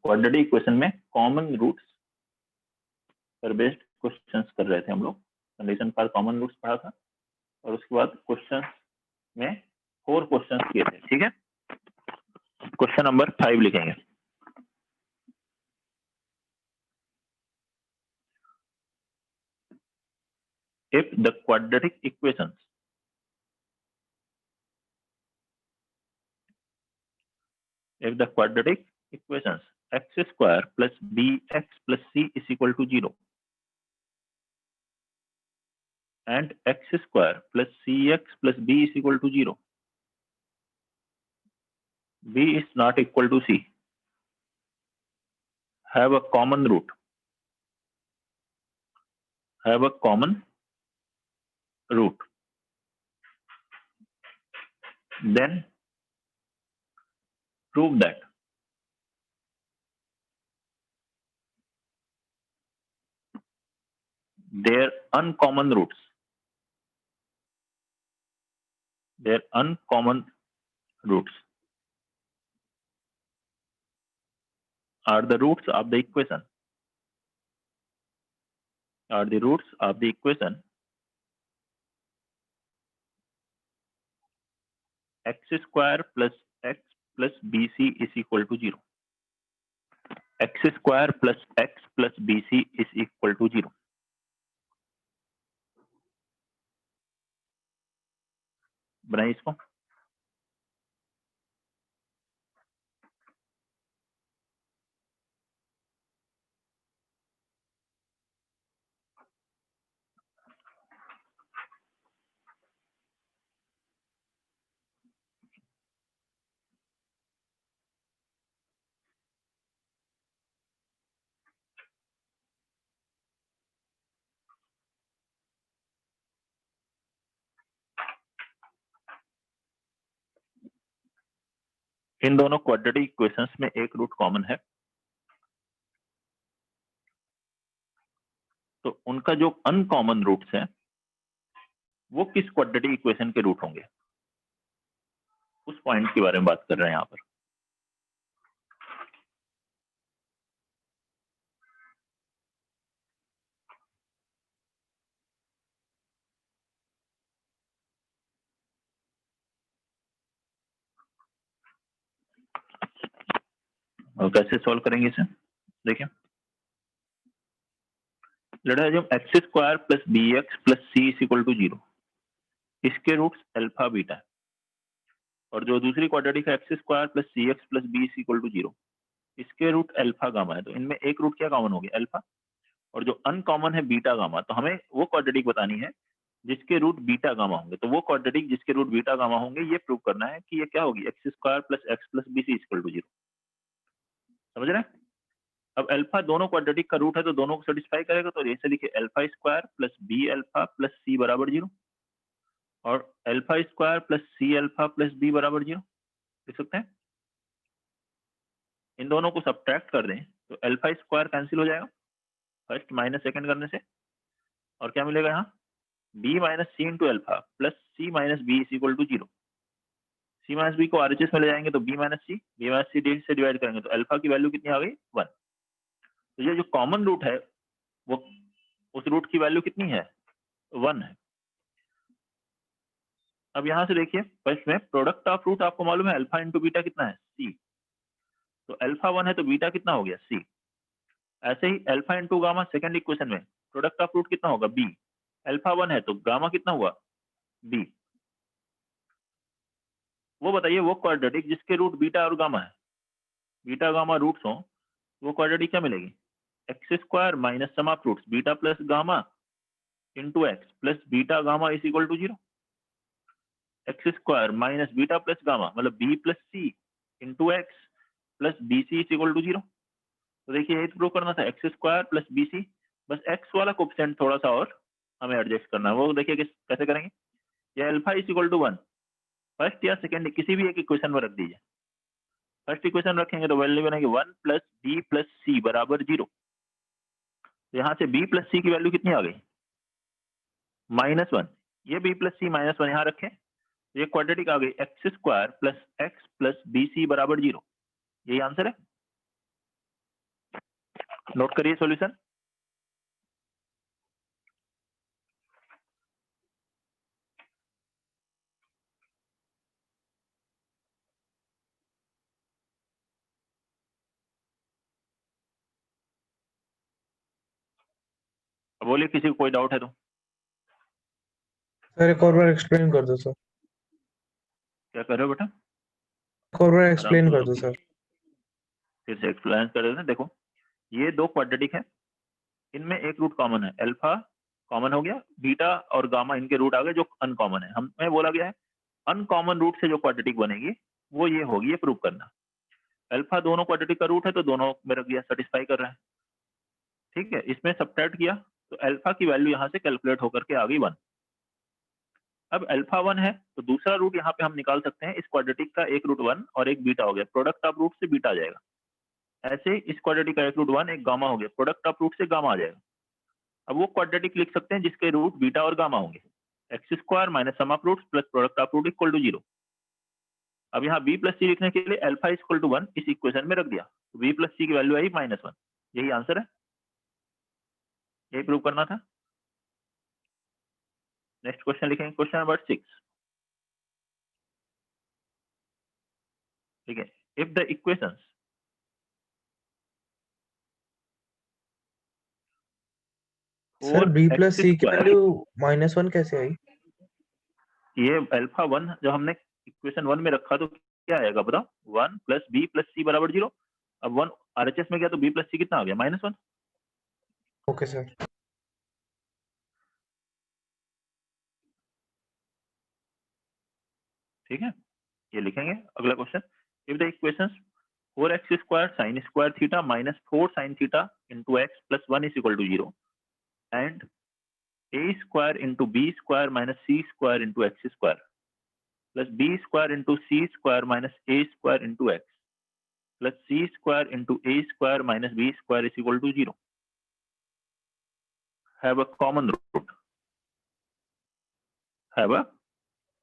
Quadratic equation में common roots पर based questions कर रहे थे हम लोग। कंडीशन फॉर कॉमन रूट्स पढ़ा था और उसके बाद क्वेश्चन में 4 क्वेश्चंस किए थे। ठीक है, क्वेश्चन नंबर 5 लिखेंगे। If the quadratic equations x square plus bx plus c is equal to 0 and x square plus cx plus b is equal to 0, b is not equal to c, have a common root, then prove that their uncommon roots are the roots of the equation x square plus x plus bc is equal to 0. x square plus x plus bc is equal to 0. बनाइए इसको। इन दोनों quadratic equations में एक root common है, तो उनका जो uncommon roots है वो किस क्वाड्रेटिक इक्वेशन के रूट होंगे, उस पॉइंट के बारे में बात कर रहे हैं यहाँ पर। और कैसे सॉल्व करेंगे इसे, देखिए let us x square plus b x plus c is equal to 0, इसके रूट्स अल्फा बीटा है, और जो दूसरी क्वाड्रेटिक है x square plus c x plus b is equal to 0, इसके रूट अल्फा गामा है, तो इनमें एक रूट क्या कॉमन हो गया, अल्फा, और जो अनकॉमन है बीटा गामा, तो हमें वो क्वाड्रेटिक बतानी है जिसके रूट बीटा गामा होंगे, तो वो क्वाड्रेटिक जिसके रूट बीटा गामा होंगे ये प्रूव करना है कि ये क्या होगी, x square plus x plus b c equal to 0। समझ रहे हैं? अब अल्फा दोनों क्वाड्रेटिक का रूट है तो दोनों को सेटिस्फाई करेगा, तो ऐसे लिखिए alpha square plus b alpha plus c बराबर 0 और alpha square plus c alpha plus b बराबर 0 लिख सकते हैं। इन दोनों को सब्ट्रैक्ट कर दें तो अल्फा स्क्वायर कैंसिल हो जाएगा फर्स्ट माइनस सेकंड करने से, और क्या मिलेगा यहाँ, b minus c into alpha plus c minus b is equal to 0। C minus b को आरएचएस में ले जाएंगे तो बी माइनस सी डी से डिवाइड करेंगे तो अल्फा की वैल्यू कितनी आ गई, 1। तो ये जो कॉमन रूट है वो उस रूट की वैल्यू कितनी है, 1 है। अब यहां से देखिए फर्स्ट में प्रोडक्ट ऑफ रूट आपको मालूम है अल्फा इंटू बीटा कितना है, सी, तो अल्फा 1 है तो बीटा कितना हो गया, सी। ऐसे ही alpha into gamma second equation में प्रोडक्ट ऑफ रूट कितना होगा, बी, अल्फा 1 है तो गामा कितना हुआ, बी। वो बताइए वो क्वाड्रेटिक जिसके रूट बीटा और गामा है, बीटा गामा रूट्स हो, वो क्वाड्रेटिक क्या मिलेगी, x square minus sum of roots beta plus gamma into x plus beta gamma is equal to 0। X square minus beta plus gamma मतलब b plus c into x plus b c is equal to 0। तो देखिए यही prove करना था, x square plus b c, बस x वाला coefficient थोड़ा सा और हमें एडजस्ट करना है, वो देखिए कैसे करेंगे। ये alpha is equal to 1 first या सेकंड किसी भी एक इक्वेशन में रख दीजिए। फर्स्ट इक्वेशन रखेंगे तो वैल्यू बनेगी 1 प्लस बी प्लस सी बराबर 0। यहाँ से बी प्लस सी की वैल्यू कितनी आ गई, -1, ये बी प्लस सी -1 यहाँ रखें, ये क्वाड्रेटिक आ गई x square plus x plus b c बराबर 0, यही आंसर है। नोट करिए सॉल्यूशन। बोलिए किसी को कोई डाउट है तो। सर एक और बार एक्सप्लेन कर दो सर, क्या कर रहे हो बेटा? एक और बार आराम एक्सप्लेन से कर बोलो। दो सर। फिर से एक्सप्लेन कर देते हैं। देखो ये दो क्वाड्रेटिक है, इनमें एक रूट कॉमन है, अल्फा कॉमन हो गया, बीटा और गामा इनके रूट आ गए जो अनकॉमन है। हमें बोला गया है अनकॉमन रूट से जो क्वाड्रेटिक बनेगी वो ये होगी, ये प्रूव करना। अल्फा दोनों क्वाड्रेटिक का रूट है तो दोनों में रख दिया, सेटिस्फाई कर रहा है। ठीक है, इसमें सब्ट्रैक्ट किया तो अल्फा की वैल्यू यहाँ से कैलकुलेट होकर के आ गई 1। अब अल्फा 1 है तो दूसरा रूट यहाँ पे हम निकाल सकते हैं, इस क्वाड्रेटिक का एक रूट 1 और एक बीटा हो गया, प्रोडक्ट ऑफ रूट से बीटा आ जाएगा। ऐसे इस क्वाड्रेटिक का एक रूट 1 एक गामा हो गया, प्रोडक्ट ऑफ रूट से गामा आ जाएगा। अब वो क्वाड्रेटिक लिख सकते हैं जिसके रूट बीटा और गामा होंगे, x square minus sum of roots plus product of root equal to 0। अब यहाँ बी प्लस सी लिखने के लिए अल्फा इक्वल टू 1 इस इक्वेशन में रख दिया, तो बी प्लस सी की वैल्यू आई -1। यही आंसर है, यही प्रूव करना था। नेक्स्ट क्वेश्चन लिखेंगे, क्वेश्चन नंबर 6। ठीक है, if the equations sir b plus x c की स्क्वायर, वैल्यू -1 कैसे आई? ये अल्फा 1 जब हमने इक्वेशन 1 में रखा तो क्या आएगा बताओ, 1 प्लस बी प्लस सी बराबर 0। अब 1 आरएचएस में गया तो बी प्लस सी कितना आ गया, -1। Okay sir. ठीक है, ये लिखेंगे। अगला question, if the equations 4x square sine square theta minus 4 sine theta into x plus 1 is equal to 0 and a square into b square minus c square into x square plus b square into c square minus a square into x plus c square into a square minus b square is equal to 0 have a common root, have a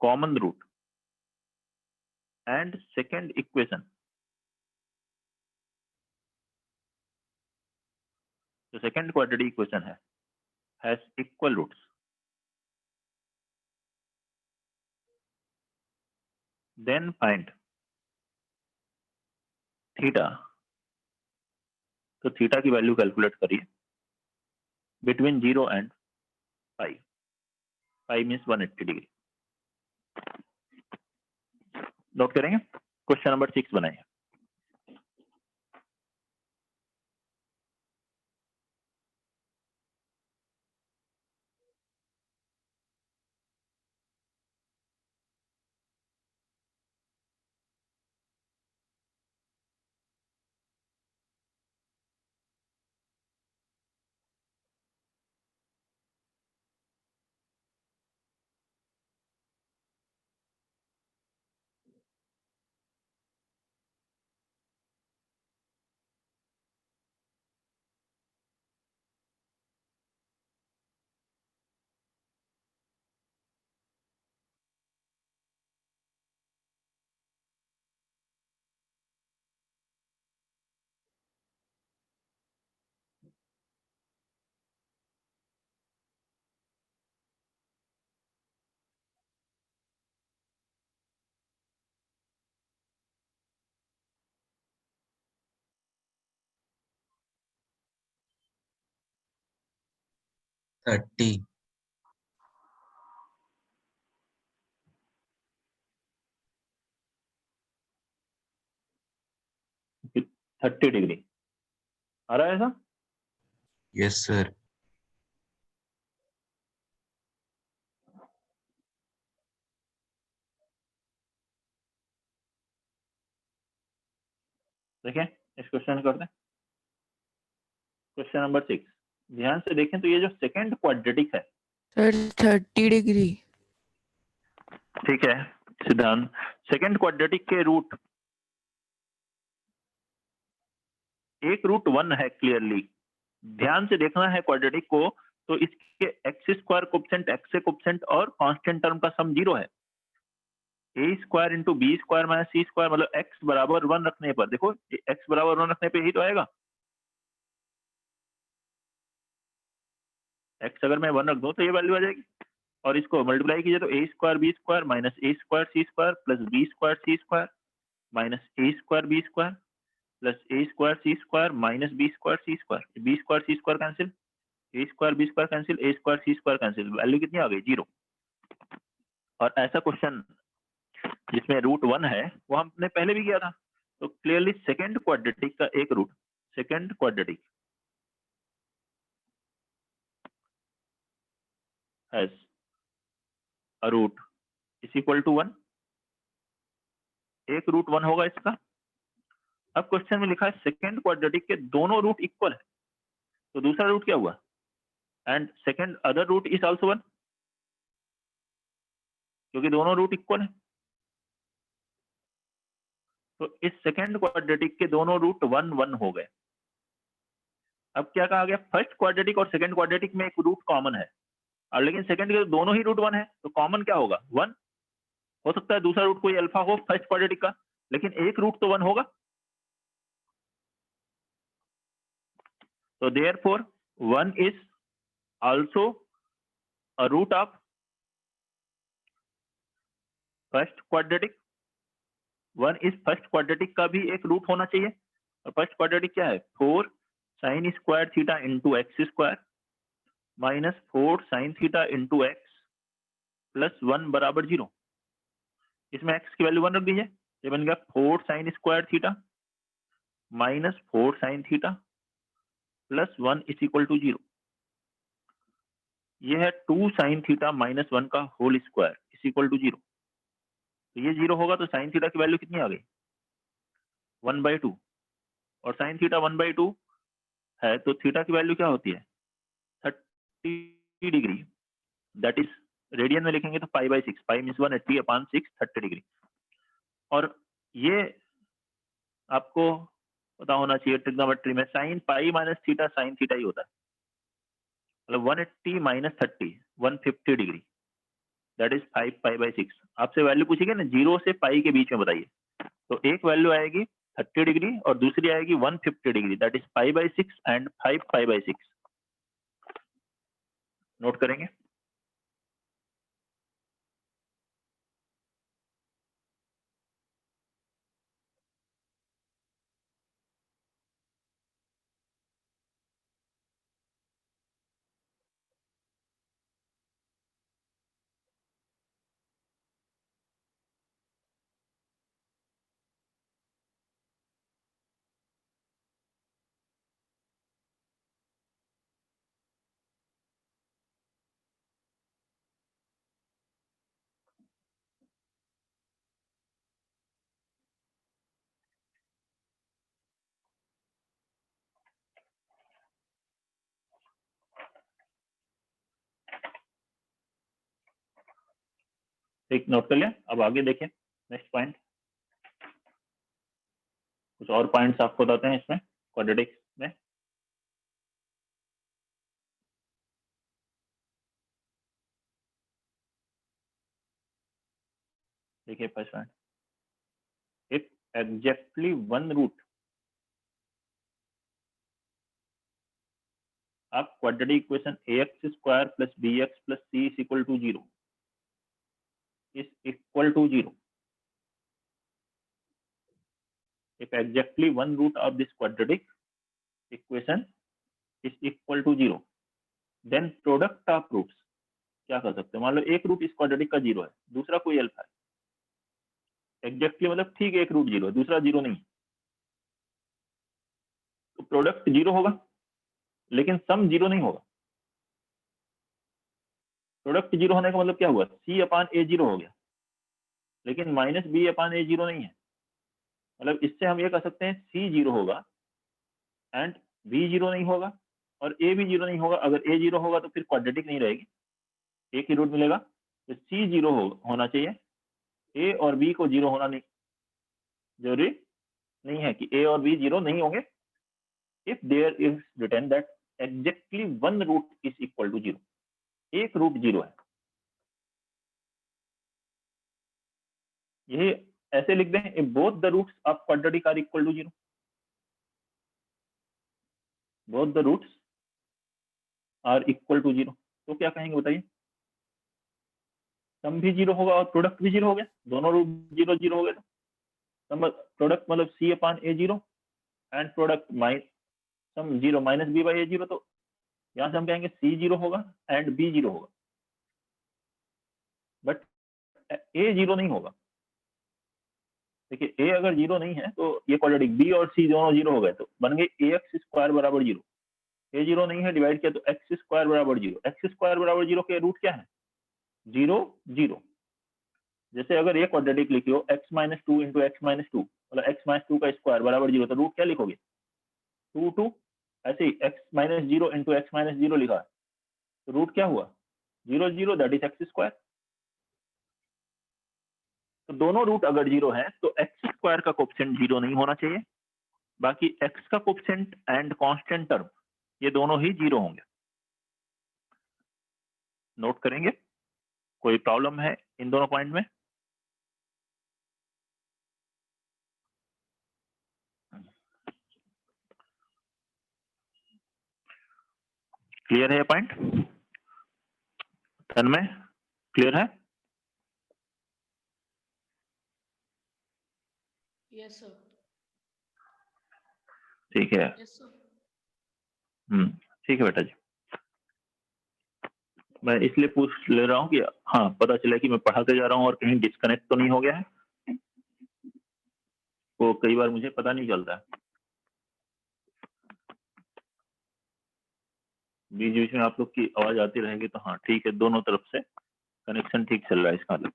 common root, and second equation, the second quadratic equation has equal roots, then find theta। तो theta की value calculate करिए between 0 and pi, pi means 180 degree. Note करेंगे, question number 6 बनाइए। Thirty 30 degree आ रहा है ऐसा? Yes sir. देखिए इस क्वेश्चन करते हैं, क्वेश्चन नंबर 6। ध्यान से देखें तो ये जो सेकंड क्वाड्रेटिक है सर 30 डिग्री। ठीक है सिद्धांत, सेकंड क्वाड्रेटिक के रूट, एक रूट 1 है क्लियरली, ध्यान से देखना है क्वाड्रेटिक को, तो इसके एक्स स्क्वायर कोएफिशिएंट, एक्स से कोएफिशिएंट और कांस्टेंट टर्म का सम 0 है। A square into b square minus c square मतलब एक्स बराबर 1 रखने पर, देखो एक्स बराबर 1 रखने पे ही तो आएगा। x अगर मैं 1 रख दूं तो ये वैल्यू आ जाएगी, और इसको मल्टीप्लाई कीजिए तो a square b square minus a square c square plus b square c square minus a square b square plus a square c square minus b square c square, b square c square cancel, a square b square cancel, a square c square cancel, value कितनी आ गई 0। और ऐसा question जिसमें root 1 है वो हमने पहले भी किया था, तो क्लियरली सेकंड क्वाड्रेटिक का एक root, second quadratic has a root is equal to 1, एक रूट 1 होगा इसका। अब क्वेश्चन में लिखा है सेकंड क्वाड्रेटिक के दोनों रूट इक्वल है, तो दूसरा रूट क्या हुआ, and second other root is also 1, क्योंकि दोनों रूट इक्वल है। तो इस सेकंड क्वाड्रेटिक के दोनों रूट 1 1 हो गए। अब क्या कहा गया, फर्स्ट क्वाड्रेटिक और सेकंड क्वाड्रेटिक में एक रूट कॉमन है, और लेकिन सेकंड के दोनों ही रूट 1 है, तो कॉमन क्या होगा 1। हो सकता है दूसरा रूट कोई अल्फा हो फर्स्ट क्वाड्रेटिक का, लेकिन एक रूट तो 1 होगा। तो therefore 1 is also a root of first quadratic, 1 is first quadratic का भी एक रूट होना चाहिए। और फर्स्ट क्वाड्रेटिक क्या है, 4 sine square theta into x square minus 4 sine theta into x plus 1 बराबर 0। इसमें एक्स की वैल्यू 1 रख दीजिए, ये बन गया 4 sine square theta minus 4 sine theta plus 1 is equal to 0। ये है 2 साइन थीटा माइनस 1 का whole square is equal to 0। तो ये 0 होगा, तो साइन थीटा की वैल्यू कितनी आ गई 1/2, और साइन थीटा 1/2 है, तो थीटा की वैल्यू क्या होती है 30 डिग्री, दैट इज रेडियन में लिखेंगे तो π/6, पाई मीन्स 180/6 30 डिग्री। और ये आपको पता होना चाहिए ट्रिग्नोमेट्री में sine pi minus theta sine theta ही होता है, मतलब 180 माइनस 30 150 डिग्री, दैट इज 5π/6। आपसे वैल्यू पूछेगी ना 0 से पाई के बीच में बताइए, तो एक वैल्यू आएगी 30 डिग्री और दूसरी आएगी 150 degree, that is π/6 and 5π/6। Note करेंगे। ठीक, नोट कर लिया। अब आगे देखिए नेक्स्ट पॉइंट, कुछ और पॉइंट्स आपको बताते हैं इसमें क्वाड्रेटिक्स में। देखिए first point, if exactly one root of quadratic equation ax square plus bx plus c is equal to 0 is equal to 0. If exactly one root of this quadratic equation is equal to 0, then product of roots क्या कर सकते हैं, मान लो एक root इस quadratic का 0 है, दूसरा कोई अल्फा है, एग्जैक्टली मतलब ठीक एक रूट 0 है, दूसरा 0 नहीं, तो प्रोडक्ट 0 होगा, लेकिन सम 0 नहीं होगा। प्रोडक्ट 0 होने का मतलब क्या हुआ, c/a 0 हो गया, लेकिन माइनस b/a 0 नहीं है। मतलब इससे हम ये कह सकते हैं c 0 होगा एंड b 0 नहीं होगा और a भी 0 नहीं होगा। अगर a 0 होगा तो फिर क्वाड्रेटिक नहीं रहेगी, एक ही रूट मिलेगा, तो c 0 होना चाहिए, a और b को 0 होना नहीं जरूरी नहीं है कि a और b 0 नहीं होंगे। If there is written that exactly one root is equal to 0, एक रूट 0 है, ये ऐसे लिख दें, if both the roots of quadratic are equal to 0, both the roots are equal to 0, तो क्या कहेंगे बताइए? सम भी 0 होगा और प्रोडक्ट भी 0 हो गया, दोनों रूट 0 0 हो गए, तो सम प्रोडक्ट मतलब c upon a 0 and product sum 0 minus b by a 0, तो यहाँ से हम कहेंगे सी 0 होगा एंड बी 0 होगा, बट ए 0 नहीं होगा। देखिए ए अगर 0 नहीं है तो ये क्वाड्रेटिक, बी और सी दोनों 0 हो गए, तो बन गए ए एक्स स्क्वायर बराबर 0। ए 0 नहीं है, डिवाइड किया तो एक्स स्क्वायर बराबर 0। एक्स स्क्वायर बराबर 0 के रूट क्या है? 0 0। जैसे अगर ये क्वाड्रेटिक लिखी हो x minus 2 into x minus 2, मतलब x माइनस 2 का स्क्वायर बराबर 0, तो रूट क्या लिखोगे? 2 2। ऐसे ही x minus 0 into x minus 0 लिखा है, तो रूट क्या हुआ? 0 0, दैट इज एक्स स्क्वायर। तो दोनों रूट अगर 0 है तो एक्स स्क्वायर का कोफिशिएंट 0 नहीं होना चाहिए, बाकी x का कोफिशिएंट एंड कांस्टेंट टर्म ये दोनों ही 0 होंगे। नोट करेंगे? कोई प्रॉब्लम है इन दोनों पॉइंट में? क्लियर है ये पॉइंट? तन्मय क्लियर है? Yes sir. ठीक है। Yes sir. ठीक है बेटा जी, मैं इसलिए पूछ ले रहा हूँ कि हाँ पता चला कि मैं पढ़ाते जा रहा हूँ और कहीं डिस्कनेक्ट तो नहीं हो गया है, वो कई बार मुझे पता नहीं चलता है, बीच बीच में आप लोग की आवाज आती रहेगी, तो हाँ ठीक है, दोनों तरफ से कनेक्शन ठीक चल रहा है इसका मतलब।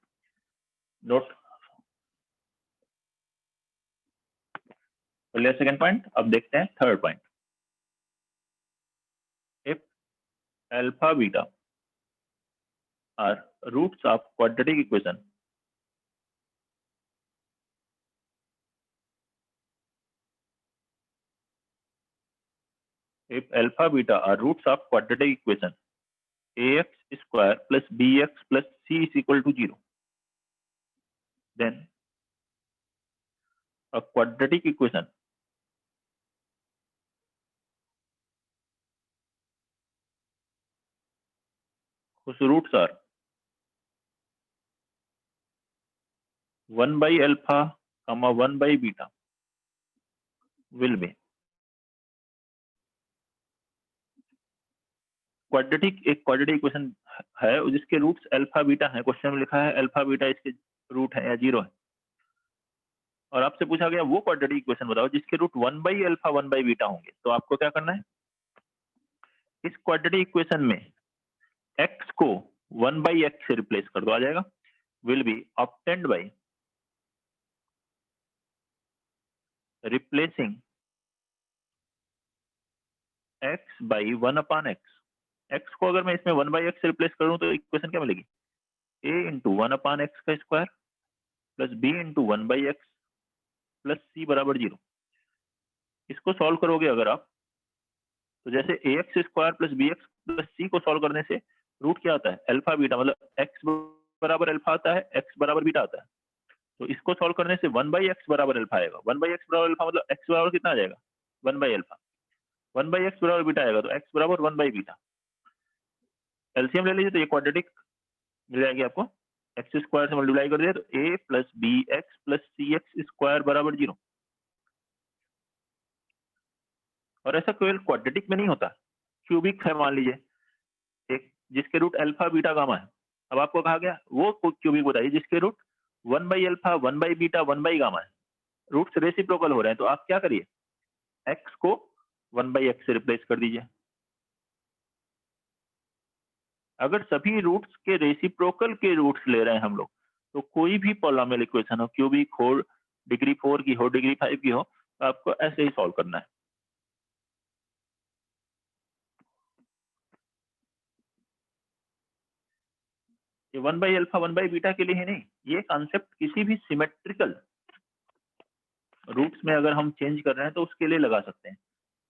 नोट लिया सेकेंड पॉइंट। अब देखते हैं third point. If alpha beta are roots of quadratic equation, if alpha beta are roots of quadratic equation ax square plus bx plus c is equal to 0, then a quadratic equation whose roots are 1 by alpha comma 1 by beta will be quadratic. एक quadratic equation है जिसके roots alpha beta है, question में लिखा है alpha beta इसके root है या 0 है, और आपसे पूछा गया वो क्वाड्रेटिक इक्वेशन बताओ जिसके root 1 by alpha 1 by beta होंगे, तो आपको क्या करना है? इस क्वाड्रेटिक इक्वेशन में x को 1 बाई एक्स से रिप्लेस कर दो, आ जाएगा। Will be obtained by replacing x by 1 upon x. x को अगर मैं इसमें 1 बाई एक्स से रिप्लेस करूं तो इक्वेशन क्या मिलेगी? a इंटू 1 अपान एक्स का square plus b into 1 by x plus c बराबर 0। इसको सॉल्व करोगे अगर आप, तो जैसे a x square plus b x plus c को सॉल्व करने से रूट क्या आता है? अल्फा बीटा, मतलब एक्स बराबर अल्फा आता है, एक्स बराबर बीटा आता है, तो इसको सॉल्व करने से 1 बाई एक्स बराबर अल्फा आएगा। 1 बाई एक्स बराबर अल्फा मतलब एक्स बराबर कितना आ जाएगा? 1 बाई अल्फा। 1 बाई एक्स बराबर बीटा आएगा, तो एक्स बराबर 1 बाई बीटा। एलसीएम ले लीजिए तो ये क्वाड्रेटिक मिल जाएगी आपको, एक्स स्क्वायर से मल्टीप्लाई कर दिया तो ए plus b x plus c x square बराबर 0। और ऐसा केवल क्वाड्रेटिक में नहीं होता, क्यूबिक है मान लीजिए एक जिसके रूट अल्फा बीटा गामा है। अब आपको कहा गया वो क्यूबिक बताइए जिसके root 1 by alpha 1 by beta 1 by gamma है, रूट्स रेसिप्रोकल हो रहे हैं, तो आप क्या करिए? एक्स को 1 बाई एक्स से रिप्लेस कर दीजिए। अगर सभी रूट्स के रेसिप्रोकल के रूट्स ले रहे हैं हम लोग, तो कोई भी पॉलिनोमियल इक्वेशन हो, क्यूबिक हो, डिग्री 4 की हो, डिग्री 5 की हो, तो आपको ऐसे ही सॉल्व करना है। ये 1 बाई अल्फा 1 बाई बीटा के लिए ही नहीं, ये कॉन्सेप्ट किसी भी सिमेट्रिकल रूट्स में अगर हम चेंज कर रहे हैं तो उसके लिए लगा सकते हैं।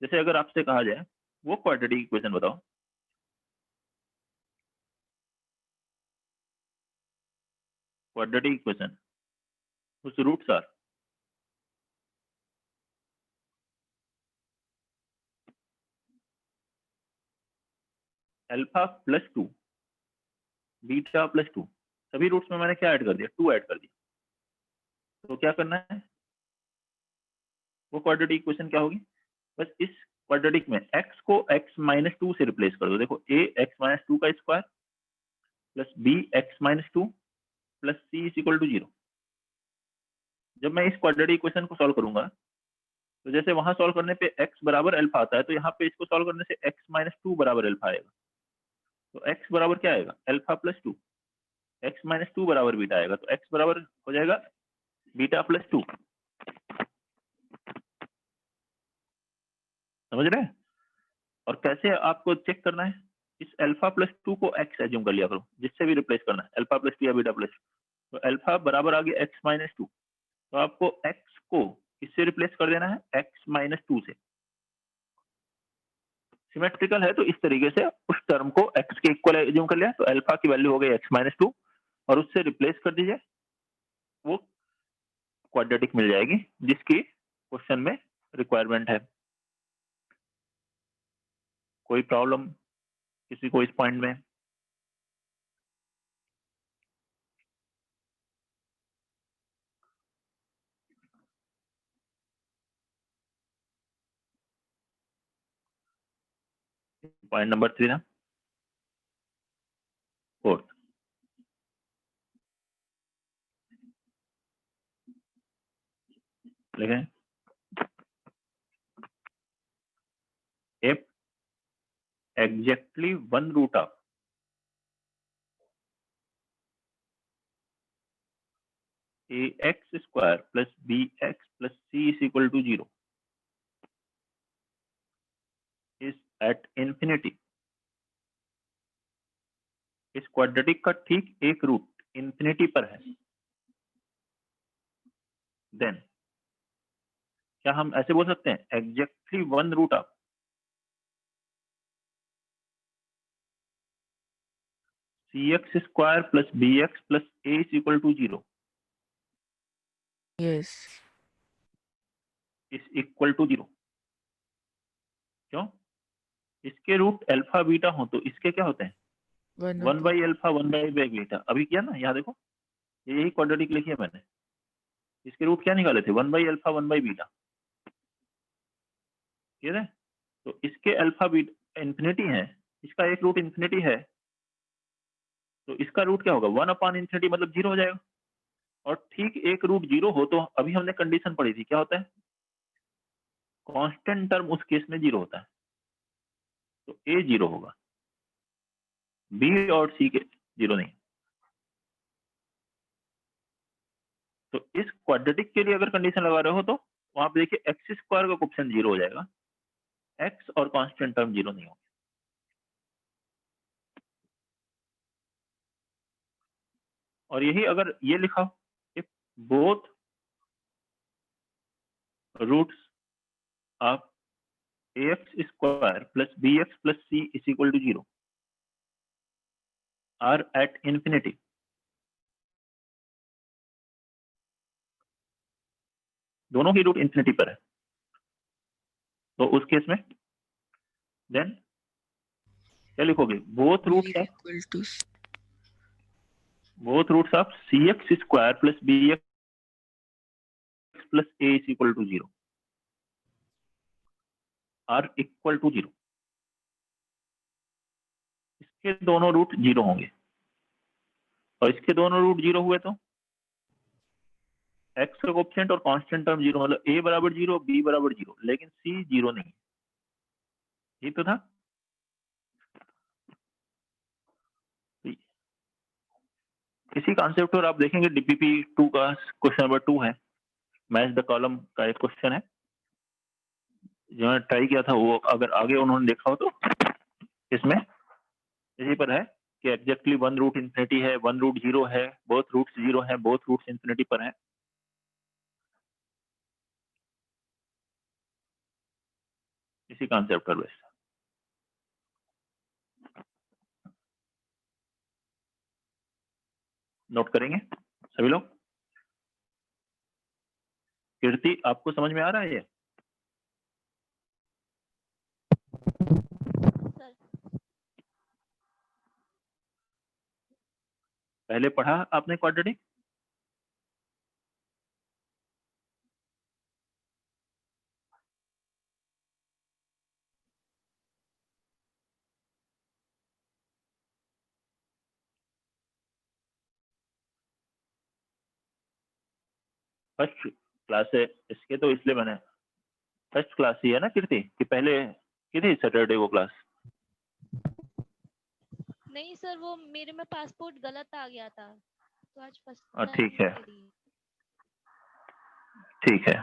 जैसे अगर आपसे कहा जाए वो क्वाड्रेटिक इक्वेशन बताओ, क्वाड्रेटिक इक्वेशन उस roots are alpha plus 2 beta plus 2, सभी रूट्स में मैंने क्या ऐड कर दिया, 2 ऐड कर दिया। तो क्या करना है, वो क्वाड्रेटिक इक्वेशन क्या होगी, बस इस क्वाड्रेटिक में x को x माइनस 2 से रिप्लेस कर दो। देखो a x माइनस 2 का square plus b x minus 2 plus c is equal to 0। जब मैं इस क्वाड्रेटिक इक्वेशन को सॉल्व करूंगा तो जैसे वहां सॉल्व करने पे x बराबर अल्फा आता है, तो यहाँ पे इसको सॉल्व करने से x माइनस 2 बराबर अल्फा आएगा। तो x बराबर क्या आएगा, अल्फा प्लस 2, x माइनस 2 बराबर बीटा आएगा, तो x बराबर हो जाएगा बीटा प्लस 2। समझ रहे हैं? और कैसे आपको चेक करना है, इस अल्फा प्लस 2 को x एज्यूम कर लिया करो, जिससे भी रिप्लेस करना है, अल्फा प्लस 2 या बीटा प्लस 2। तो अल्फा बराबर आ गया x माइनस 2, तो आपको x को किससे रिप्लेस कर देना है, x माइनस 2 से। सिमेट्रिकल है तो इस तरीके से उस टर्म को x के इक्वल एज्यूम कर लिया, तो अल्फा की वैल्यू हो गई x माइनस 2 और उससे रिप्लेस कर दीजिए, वो क्वाड्रेटिक मिल जाएगी जिसकी क्वेश्चन में रिक्वायरमेंट है। कोई प्रॉब्लम किसी को इस पॉइंट में? पॉइंट नंबर 3 ना, 4 लिखें, if exactly one root of ax square plus bx plus c is equal to 0 is at infinity। इस क्वाड्रेटिक का ठीक एक रूट इंफिनिटी पर है, देन क्या हम ऐसे बोल सकते हैं, exactly one root of cx square plus bx plus a is equal to 0 Yes. Is equal to 0। क्यों? इसके रूट अल्फा बीटा हो तो इसके क्या होते हैं, 1 बाई अल्फा 1 बाई बीटा। अभी किया ना, यहाँ देखो यही क्वाड्रेटिक लिखी है मैंने, इसके रूट क्या निकाले थे, 1 बाई अल्फा 1 बाई बीटा। ठीक है, तो इसके अल्फा बीटा इंफिनिटी है, इसका एक रूट इंफिनिटी है, तो इसका रूट क्या होगा, 1 अपॉन इंफिनिटी मतलब 0 हो जाएगा। और ठीक एक रूट 0 हो तो अभी हमने कंडीशन पढ़ी थी, क्या होता है, कांस्टेंट टर्म उस केस में 0 होता है, तो a 0 होगा, b और c के 0 नहीं। तो इस क्वाड्रेटिक के लिए अगर कंडीशन लगा रहे हो तो वहां पे देखिए एक्स स्क्वायर का कोएफिशिएंट 0 हो जाएगा, x और कांस्टेंट टर्म 0 नहीं होगा। और यही अगर ये लिखा, if both roots of ax square plus bx plus c is equal to 0 are at infinity, दोनों की रूट इंफिनिटी पर है, तो उस केस में देन क्या लिखोगे, both roots of cx square plus bx plus a is equal to 0 are equal to 0। इसके दोनों रूट 0 होंगे, और इसके दोनों रूट 0 हुए तो x का कोएफिशिएंट और कांस्टेंट टर्म 0, मतलब a बराबर 0 b बराबर 0, लेकिन c 0 नहीं। ये तो था। इसी कॉन्सेप्ट पर आप देखेंगे डीपीपी 2 का क्वेश्चन नंबर 2 है, मैच द कॉलम का एक क्वेश्चन है, जो मैंने ट्राई किया था, वो अगर आगे उन्होंने देखा हो तो इसमें इसी पर है कि एग्जैक्टली वन रूट इंफिनिटी है, वन रूट 0 है, बोथ रूट्स 0 है, बोथ रूट्स इंफिनिटी पर है। इसी कॉन्सेप्ट पर बेस्ड नोट करेंगे सभी लोग। कीर्ति आपको समझ में आ रहा है ये? पहले पढ़ा आपने क्वाड्रेटिक? फर्स्ट क्लास है इसके, तो इसलिए मैंने फर्स्ट क्लास ही है ना कीर्ति, कि पहले की थी सैटरडे को क्लास? नहीं सर, वो मेरे में पासपोर्ट गलत आ गया था, तो आज फर्स्ट ठीक है, के लिए। ठीक है।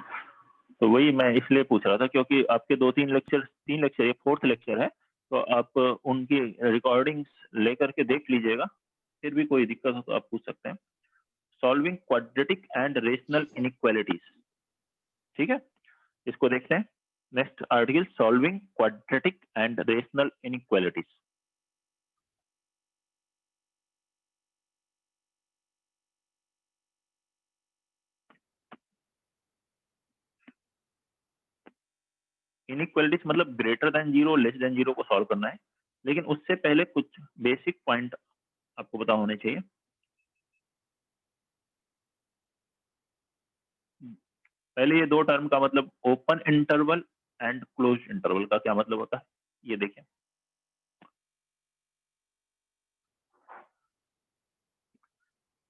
तो वही मैं इसलिए पूछ रहा था क्योंकि आपके 3 लेक्चर, ये 4th लेक्चर है, तो आप उनकी रिकॉर्डिंग्स लेकर के देख लीजिएगा, फिर भी कोई दिक्कत हो तो आप पूछ सकते हैं। सॉल्विंग क्वाड्रेटिक एंड रेशनल जी सर। इनइक्वालिटीज, ठीक है, इसको देखते हैं। Next article, solving quadratic and rational inequalities. Inequalities मतलब greater than zero, less than zero को सॉल्व करना है, लेकिन उससे पहले कुछ बेसिक पॉइंट आपको पता होने चाहिए। पहले ये 2 टर्म का मतलब open interval and close interval का क्या मतलब होता है, ये देखें।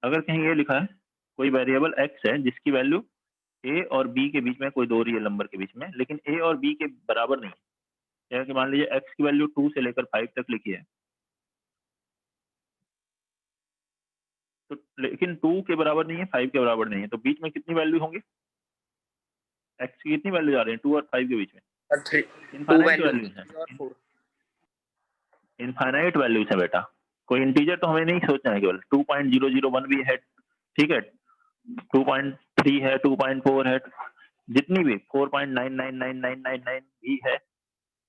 अगर कहीं ये लिखा है कोई वेरिएबल x है जिसकी वैल्यू a और b के बीच में, कोई 2 रियल नंबर के बीच में, लेकिन a और b के बराबर नहीं है, जैसे कि मान लीजिए x की वैल्यू 2 से लेकर 5 तक लिखी है, तो लेकिन 2 के बराबर नहीं है, 5 के बराबर नहीं है, तो बीच में कितनी वैल्यू होंगी? x की कितनी वैल्यू आ रही है 2 और 5 के बीच में? इनफाइनाइट वैल्यूज है, इनफाइनाइट वैल्यूज है बेटा। कोई इंटीजर तो हमें नहीं सोचना है, केवल 2.001 भी है, ठीक है, 2.3 है, 2.4 है, जितनी भी 4.999999 भी है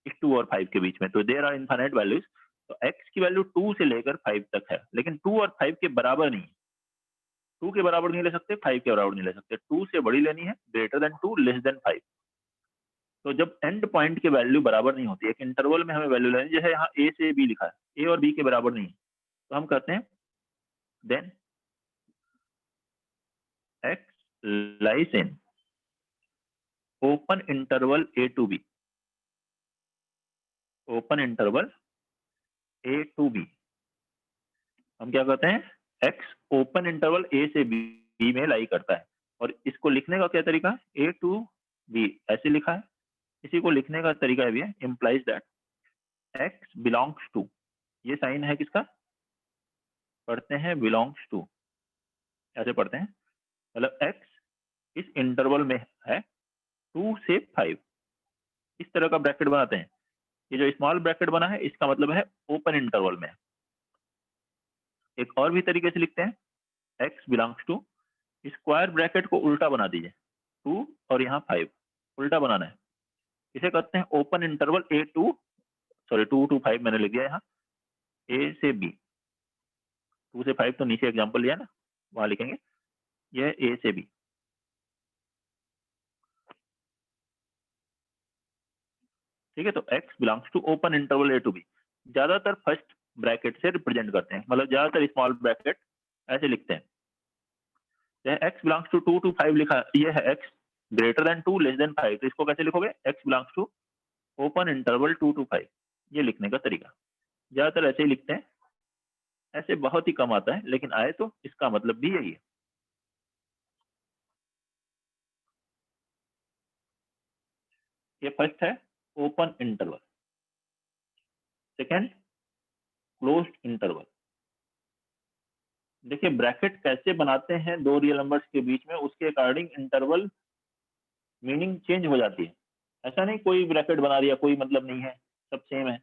इस 2 और 5 के बीच में, तो देयर आर इनफाइनाइट वैल्यूज। तो x की वैल्यू 2 से लेकर 5 तक है, लेकिन 2 और 5 के बराबर नहीं है। 2 के बराबर नहीं ले सकते, 5 के बराबर नहीं ले सकते, 2 से बड़ी लेनी है, ग्रेटर देन 2, लेस देन 5। तो जब एंड पॉइंट की वैल्यू बराबर नहीं होती, एक इंटरवल में हमें वैल्यू लेनी, जैसे यहाँ a से b लिखा है, a और b के बराबर नहीं है, तो हम कहते हैं then x lies in open interval a to b, open interval a to b। हम क्या कहते हैं, x ओपन इंटरवल a से b में लाई करता है। और इसको लिखने का क्या तरीका है, a to b ऐसे लिखा है, इसी को लिखने का तरीका भी है, implies that x belongs to, ये साइन है किसका, पढ़ते हैं belongs to, ऐसे पढ़ते हैं, मतलब x इस इंटरवल में है 2 से 5, इस तरह का ब्रैकेट बनाते हैं। ये जो स्मॉल ब्रैकेट बना है इसका मतलब है ओपन इंटरवल में। एक और भी तरीके से लिखते हैं, x belongs to, square bracket को उल्टा बना दीजिए, 2 और यहाँ 5, उल्टा बनाना है, इसे कहते हैं open interval a to, sorry 2 to 5 मैंने लिख दिया यहाँ, a से b, 2 से 5 तो नीचे एग्जांपल लिया ना, वहां लिखेंगे, यह a से b। ठीक है, तो x belongs to open interval a to b, ज्यादातर फर्स्ट ब्रैकेट से रिप्रेजेंट करते हैं, मतलब ज्यादातर स्मॉल ब्रैकेट ऐसे लिखते हैं। यह x बिलोंग्स टू 2 to 5 लिखा, ये है x greater than 2, less than 5, तो इसको कैसे लिखोगे, x belongs to open interval 2 to 5, ये लिखने का तरीका। ज्यादातर ऐसे ही लिखते हैं, ऐसे बहुत ही कम आता है, लेकिन आए तो इसका मतलब भी यही है। ये फर्स्ट है open interval, second closed interval. देखिए ब्रैकेट कैसे बनाते हैं 2 रियल नंबर्स के बीच में, उसके अकॉर्डिंग इंटरवल मीनिंग चेंज हो जाती है। ऐसा नहीं कोई ब्रैकेट बना दिया कोई मतलब नहीं है, सब सेम है,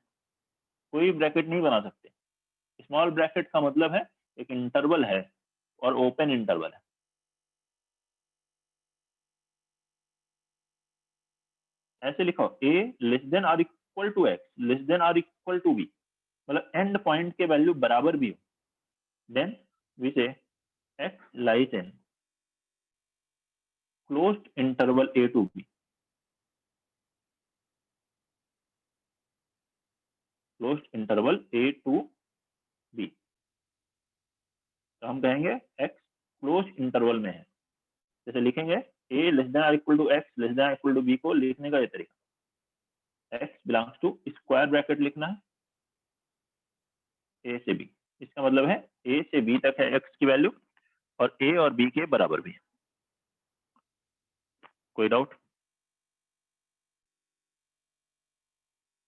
कोई ब्रैकेट नहीं बना सकते। स्मॉल ब्रैकेट का मतलब है एक इंटरवल है और ओपन इंटरवल है। ऐसे लिखो, a less than or equal to x, less than or equal to b, मतलब एंड पॉइंट के वैल्यू बराबर भी हो, then we say x lies in closed interval a to b, closed interval a to b। तो हम कहेंगे x close interval में है। जैसे लिखेंगे a less than or equal to x less than or equal to b को लिखने का ये तरीका, x belongs to square bracket लिखना है a से b। इसका मतलब है a से b तक है x की वैल्यू और a और b के बराबर भी है। कोई डाउट?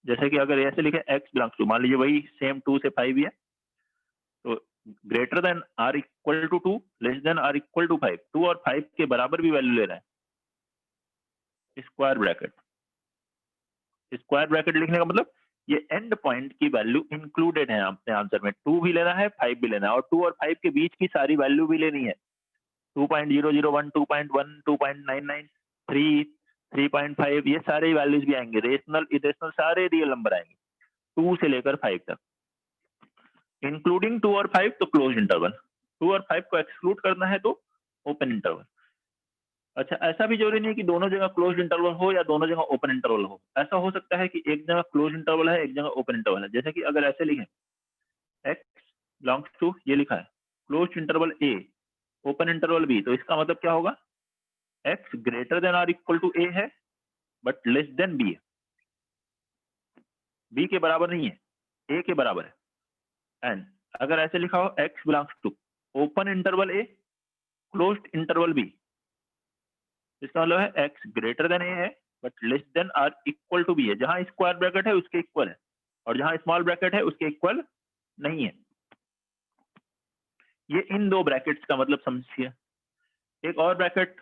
जैसे कि अगर ऐसे लिखे x बिलोंग्स टू, मान लीजिए वही सेम 2 से 5 ही है, तो greater than or equal to 2 less than or equal to 5, 2 और 5 के बराबर भी वैल्यू ले रहा है, स्क्वायर ब्रैकेट। स्क्वायर ब्रैकेट लिखने का मतलब ये एंड पॉइंट की वैल्यू इंक्लूडेड है अपने आंसर में, 2 भी लेना है 5 भी लेना है, और 2 और 5 के बीच की सारी वैल्यू भी लेनी है। 2.001 2.1 2.99 3 3.5 ये सारे वैल्यूज भी आएंगे, रेशनल इरेशनल सारे रियल नंबर आएंगे 2 से लेकर 5 तक, इंक्लूडिंग 2 और 5 तो क्लोज इंटरवल, 2 और 5 को एक्सक्लूड करना है तो ओपन इंटरवल। अच्छा, ऐसा भी जरूरी नहीं कि दोनों जगह क्लोज इंटरवल हो या दोनों जगह ओपन इंटरवल हो। ऐसा हो सकता है कि एक जगह क्लोज इंटरवल है एक जगह ओपन इंटरवल है। जैसे कि अगर ऐसे लिखें x बिलोंग्स टू, ये लिखा है close interval a open interval b, तो इसका मतलब क्या होगा, x greater than or equal to a है बट लेस देन b है, b के बराबर नहीं है, a के बराबर है। एंड अगर ऐसे लिखा हो x belongs to open interval a closed interval b, इसका मतलब है x ग्रेटर देन a है but less than or equal to b है, जहां स्क्वायर ब्रैकेट है उसके इक्वल है और जहां स्मॉल ब्रैकेट है उसके इक्वल नहीं है। ये इन दो ब्रैकेट्स का मतलब समझिए। एक और ब्रैकेट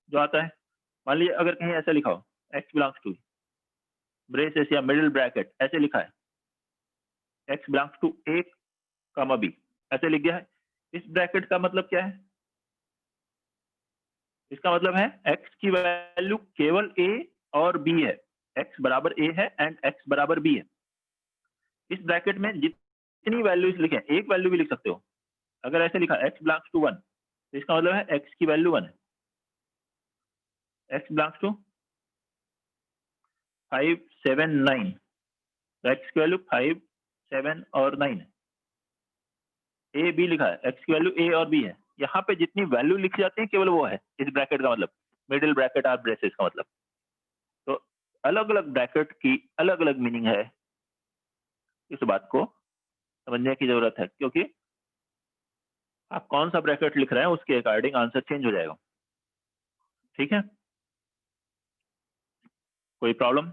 जो आता है, मान लीजिए अगर कहीं ऐसे लिखा हो x बिलोंग्स टू ब्रेसेस या मिडिल ब्रैकेट, ऐसे लिखा है x belongs to a comma b, ऐसे लिख दिया है। इस ब्रैकेट का मतलब क्या है, इसका मतलब है x की वैल्यू केवल a और b है, x बराबर a है एंड x बराबर b है। इस ब्रैकेट में जितनी वैल्यूज लिखे, एक वैल्यू भी लिख सकते हो। अगर ऐसे लिखा x बिलोंग्स टू 1 तो इसका मतलब है x की वैल्यू 1 है, x बिलोंग्स टू 5 7 9 तो x की वैल्यू 5 7 और 9 है। a b लिखा है, x की वैल्यू a और b है। यहाँ पे जितनी वैल्यू लिखी जाती है केवल वो है इस ब्रैकेट का मतलब, मिडिल ब्रैकेट और ब्रेसेस का मतलब। तो अलग अलग ब्रैकेट की अलग अलग मीनिंग है, इस बात को समझने की जरूरत है, क्योंकि आप कौन सा ब्रैकेट लिख रहे हैं उसके अकॉर्डिंग आंसर चेंज हो जाएगा। ठीक है, कोई प्रॉब्लम?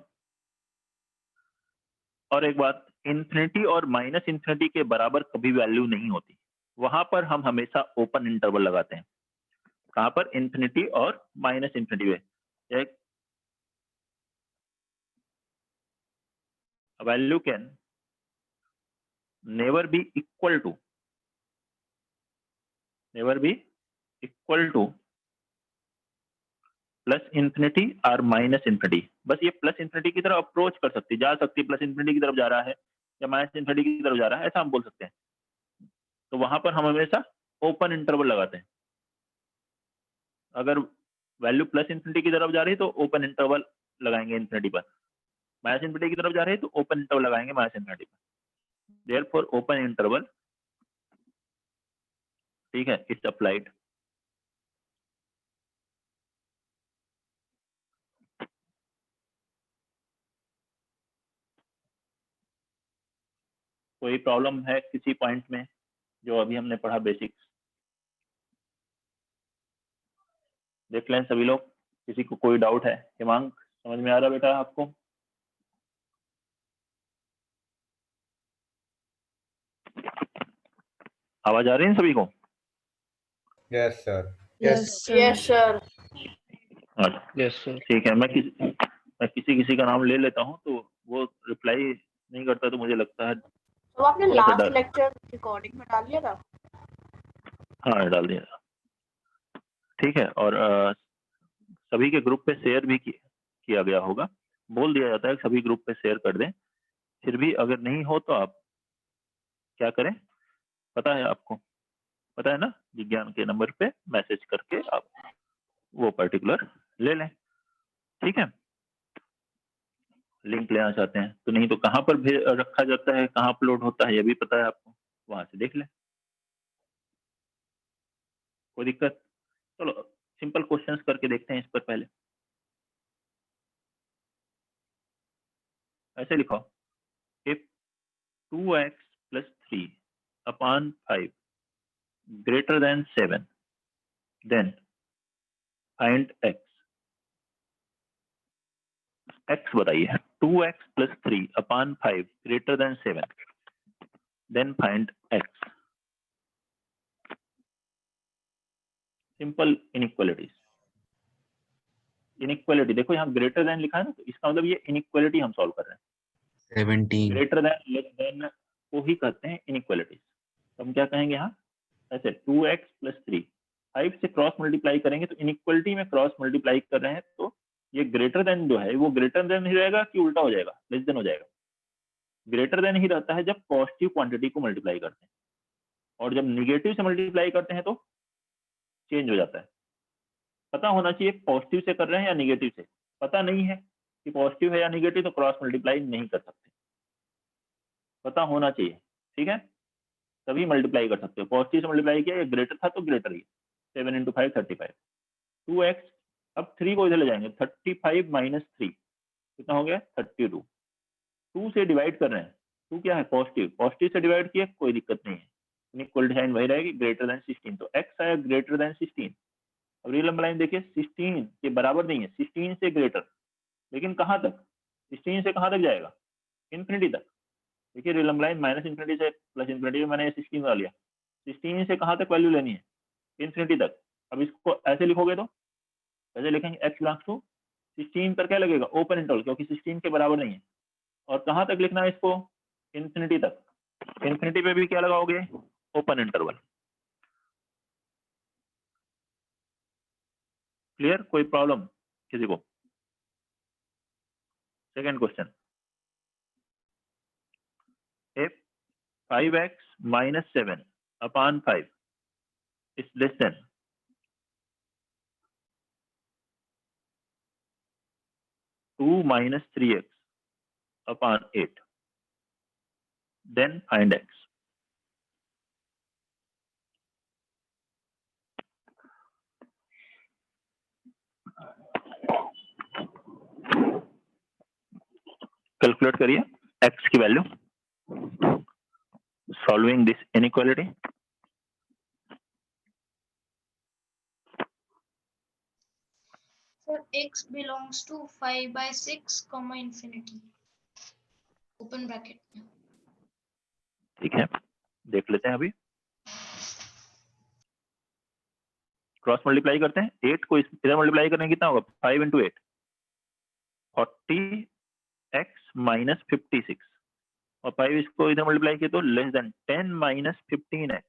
और एक बात, इंफिनिटी और माइनस इंफिनिटी के बराबर कभी वैल्यू नहीं होती, वहां पर हम हमेशा ओपन इंटरवल लगाते हैं। कहां पर? इंफिनिटी और माइनस इंफिनिटी में। एक value can never be equal two plus infinity और माइनस इंफिनिटी। बस ये प्लस इंफिनिटी की तरफ अप्रोच कर सकती, जा सकती, प्लस इंफिनिटी की तरफ जा रहा है या माइनस इंफिनिटी की तरफ जा रहा है, ऐसा हम बोल सकते हैं। तो वहां पर हम हमेशा ओपन इंटरवल लगाते हैं। अगर वैल्यू प्लस इंफिनिटी की तरफ जा रही है तो ओपन इंटरवल लगाएंगे इंफिनिटी पर, माइनस इंफिनिटी की तरफ जा रही है तो ओपन इंटरवल लगाएंगे माइनस इंफिनिटी पर। देयरफॉर ओपन इंटरवल, ठीक है, इट्स अप्लाइड। कोई प्रॉब्लम है किसी पॉइंट में जो अभी हमने पढ़ा बेसिक्स? देख लें सभी लोग, किसी को कोई डाउट है? हिमांक, समझ में आ रहा बेटा आपको? आवाज आ रही है सभी को? Yes, sir. Yes. Yes, sir. Yes sir. ठीक है, मैं किसी का नाम ले लेता हूँ, तो वो रिप्लाई नहीं करता तो मुझे लगता है तो आपने थोड़ा सा लास्ट डर। लेक्चर रिकॉर्डिंग में डाल लिया था? हाँ, डाल दिया। ठीक है, और सभी के ग्रुप पे शेयर भी किया गया होगा। बोल दिया जाता है कि सभी ग्रुप पे शेयर कर दें। फिर भी अगर नहीं हो तो आप क्या करें, पता है आपको? पता है ना, विज्ञान के नंबर पे मैसेज करके आप वो पर्टिकुलर ले लें। ठीक है, लिंक लेना चाहते हैं तो, नहीं तो कहाँ पर रखा जाता है, कहाँ अपलोड होता है ये भी पता है आपको, वहां से देख लें। कोई दिक्कत? चलो सिंपल क्वेश्चंस करके देखते हैं इस पर पहले। ऐसे लिखो, if 2x plus 3 upon 5 greater than 7, then find x. x बताइए, 2x plus 3 upon 5 greater than 7, then find x. Simple inequalities. Inequality देखो यहाँ ग्रेटर देन लिखा है ना, तो इसका मतलब ये इनइक्वालिटी हम सॉल्व कर रहे हैं। 17, ग्रेटर देन लेस देन को ही कहते हैं इनइक्वालिटीज। तो हम क्या कहेंगे यहाँ, ऐसे 2x plus 3 5 से क्रॉस मल्टीप्लाई करेंगे तो इनइक्वालिटी में क्रॉस मल्टीप्लाई कर रहे हैं, तो ये ग्रेटर देन जो है वो ग्रेटर देन ही रहेगा कि उल्टा हो जाएगा, लेस देन हो जाएगा? ग्रेटर देन ही रहता है जब पॉजिटिव क्वांटिटी को मल्टीप्लाई करते हैं, और जब निगेटिव से मल्टीप्लाई करते हैं तो चेंज हो जाता है। पता होना चाहिए पॉजिटिव से कर रहे हैं या निगेटिव से। पता नहीं है कि पॉजिटिव है या निगेटिव तो क्रॉस मल्टीप्लाई नहीं कर सकते, पता होना चाहिए, ठीक है? तभी मल्टीप्लाई कर सकते हो। पॉजिटिव से मल्टीप्लाई किया, ये ग्रेटर था तो ग्रेटर ही, 7 × 5 35, 2x। अब 3 को इधर ले जाएंगे, 35 माइनस 3 कितना हो गया, 32। 2 से डिवाइड कर रहे हैं, 2 क्या है, पॉजिटिव, पॉजिटिव से डिवाइड किया कोई दिक्कत नहीं है, इनइक्वालिटी साइन वही रहेगी, ग्रेटर देन 16, तो x आया ग्रेटर देन 16। अब रियल नंबर लाइन देखिए, 16 के बराबर नहीं है, 16 से ग्रेटर, लेकिन कहाँ तक, 16 से कहाँ तक जाएगा, इन्फिनिटी तक। देखिए real number line minus infinity से प्लस इन्फिनिटी, मैंने 16 बना लिया, 16 से कहाँ तक वैल्यू लेनी है, इन्फिनिटी तक। अब इसको ऐसे लिखोगे तो ऐसे लिखेंगे, x बिलोंग्स टू 16 पर क्या लगेगा, ओपन इंटरवल, क्योंकि 16 के बराबर नहीं है। और कहाँ तक लिखना है इसको, इन्फिनिटी तक। इन्फिनिटी पे भी क्या लगाओगे, ओपन इंटरवल। क्लियर? कोई प्रॉब्लम किसी को? Second question, if 5x minus 7 upon 5 is less than 2 minus 3x upon 8, then find x. Calculate करिए x की value, solving this inequality. Sir, x belongs to 5/6, infinity. Open bracket. ठीक है, देख लेते हैं। अभी क्रॉस मल्टीप्लाई करते हैं, 8 को इधर मल्टीप्लाई करने कितना होगा, 5 × 8 40x माइनस 56, और 5 इसको इधर मल्टीप्लाई किया तो लेस देन 10 माइनस 15x।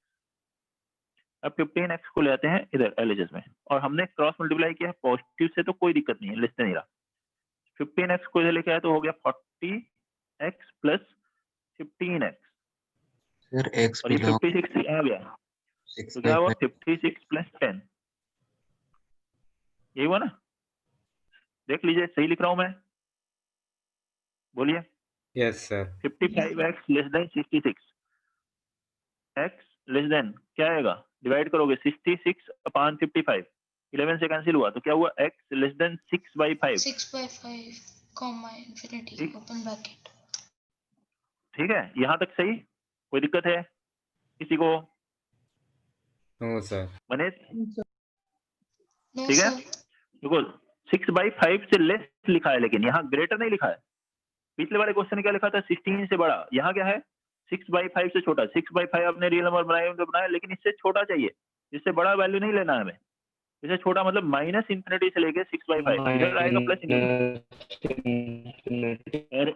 अब 15x को ले आते हैं इधर एलएचएस में, और हमने क्रॉस मल्टीप्लाई किया है पॉजिटिव से तो कोई दिक्कत नहीं है, लेस देन ही रहा। 15x को इधर लेके आया तो हो गया 40x plus 15x, sir, x और ये belongs 56 आ गया, 6 तो by क्या हुआ, 5. 56 प्लस 10, यही हुआ ना? देख लीजिए सही लिख रहा हूं मैं, बोलिए। Yes, sir. 55x less than 66, x less then क्या आएगा, डिवाइड करोगे 66 अपॉन 55, 11 से कैंसिल हुआ तो क्या हुआ, x लेस देन 6/5। 6/5, infinity. ठीक। Open bracket. ठीक है, यहाँ तक सही? कोई दिक्कत है किसी को? No, sir. मनीष? No, ठीक है, sir. देखो 6/5 से लेस लिखा है, लेकिन यहाँ ग्रेटर नहीं लिखा है। पिछले वाले क्वेश्चन में क्या लिखा था, 16 से बड़ा, यहाँ क्या है 6/5 से छोटा। 6/5 आपने रियल नंबर बनाया तो बनाया, लेकिन इससे छोटा चाहिए, इससे बड़ा वैल्यू नहीं लेना है हमें। इससे छोटा मतलब माइनस इन्फिनिटी से लेके 6/5, इधर आएगा प्लस इन्फिनिटी। और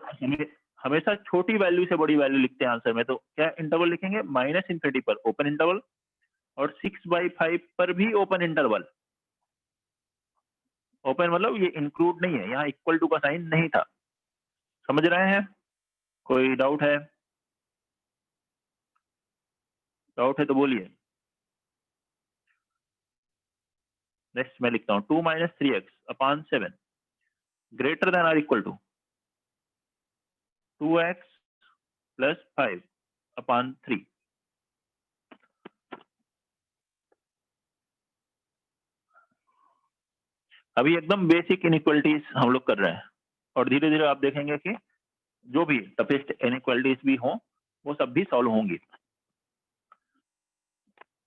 हमेशा छोटी वैल्यू से बड़ी वैल्यू लिखते हैं आंसर में, तो क्या इंटरवल लिखेंगे, माइनस इन्फिनिटी पर ओपन इंटरवल, और 6/5 पर भी ओपन इंटरवल। ओपन मतलब ये इंक्लूड नहीं है, यहाँ इक्वल टू का साइन नहीं था। समझ रहे हैं? कोई डाउट है? डाउट है तो बोलिए। नेक्स्ट मैं लिखता हूँ 2 minus 3x upon 7 greater than or equal to 2x plus 5 upon 3। अभी एकदम बेसिक इनइक्वालिटीज हम लोग कर रहे हैं और धीरे धीरे आप देखेंगे कि जो भी टफेस्ट इनइक्वालिटीज भी हों वो सब भी सॉल्व होंगी।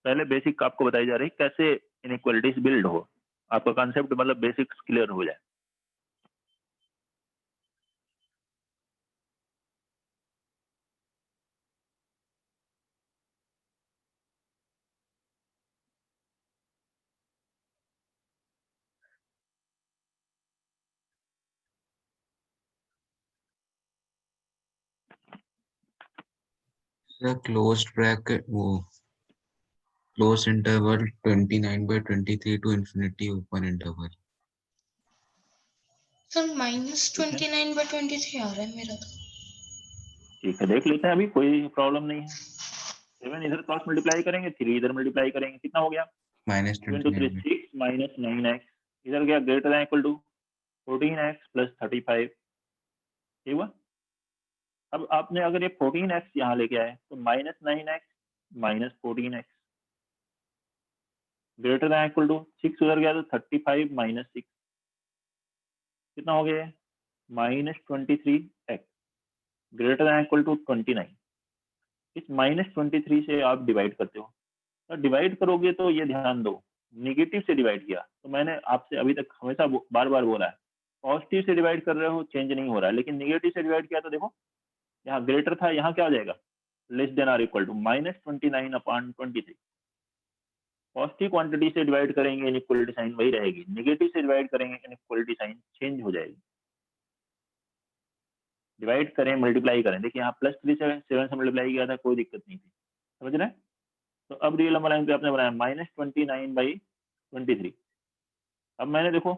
पहले बेसिक आपको बताई जा रही कैसे इनइक्वालिटीज बिल्ड हो, आपका कॉन्सेप्ट मतलब बेसिक्स क्लियर हो जाए। सर क्लोज्ड ब्रैकेट वो close interval 29/23 to infinity open interval। Sir -29/23 आ रहा है मेरा तो। ठीक है, देख लेते हैं, अभी कोई प्रॉब्लम नहीं है। 7 इधर क्रॉस मल्टीप्लाई करेंगे, 3 इधर मल्टीप्लाई करेंगे, कितना हो गया? 7 × 3 -29 6 माइनस 9x इधर गया greater than equal to 14x plus 35। ठीक हुआ। अब आपने अगर ये 14x यहाँ लेके आए तो -9x minus 14x greater than equal to 6 उधर गया तो 35 माइनस 6 कितना हो गया? -23x greater than equal to 29। इस -23 से आप डिवाइड करते हो, तो डिवाइड करोगे तो ये ध्यान दो निगेटिव से डिवाइड किया, तो मैंने आपसे अभी तक हमेशा बार बार बोला है पॉजिटिव से डिवाइड कर रहे हो चेंज नहीं हो रहा है, लेकिन निगेटिव से डिवाइड किया तो देखो यहाँ ग्रेटर था, यहाँ क्या हो जाएगा? Less than or equal to -29/23। Positive quantity से डिवाइड करेंगे इनइक्वालिटी साइन वही रहेगी, नेगेटिव से डिवाइड करेंगे इनइक्वालिटी साइन चेंज हो जाएगी। डिवाइड करें मल्टीप्लाई करें, देखिए यहाँ +3 से 7 से मल्टीप्लाई किया था, कोई दिक्कत नहीं थी, समझ रहे हैं? तो अब रियल नंबर लाइन पे आपने बनाया -29/23। अब मैंने देखो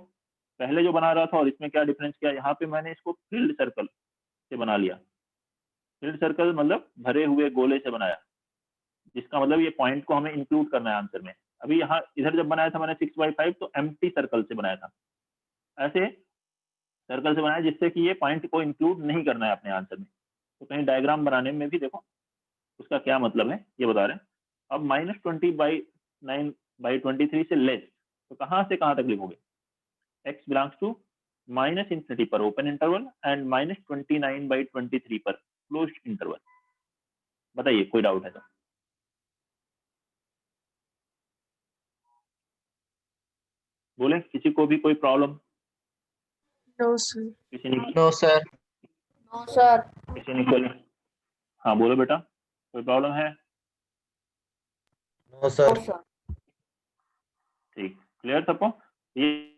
पहले जो बना रहा था और इसमें क्या डिफरेंस किया, यहाँ पे मैंने इसको फील्ड सर्कल से बना लिया। फील्ड सर्कल मतलब भरे हुए गोले से बनाया, जिसका मतलब ये पॉइंट को हमें इंक्लूड करना है आंसर में। अभी यहाँ इधर जब बनाया था मैंने 6/5 तो एम्प्टी सर्कल से बनाया था, ऐसे सर्कल से बनाया जिससे कि ये पॉइंट को इंक्लूड नहीं करना है अपने आंसर में। तो कहीं डायग्राम बनाने में भी देखो उसका क्या मतलब है ये बता रहे हैं। अब -20/9/23 से लेस, तो कहाँ से कहाँ तक लिखोगे? x बिलोंग्स टू -∞ पर ओपन इंटरवल एंड -29/23 पर क्लोज्ड इंटरवल। बताइए कोई डाउट है तो? बोले किसी को भी कोई प्रॉब्लम? No sir. किसी ने नो सर। No sir. किसी ने बोले? हाँ बोलो बेटा, कोई प्रॉब्लम है? No sir. सर। ठीक, क्लियर सबको? ये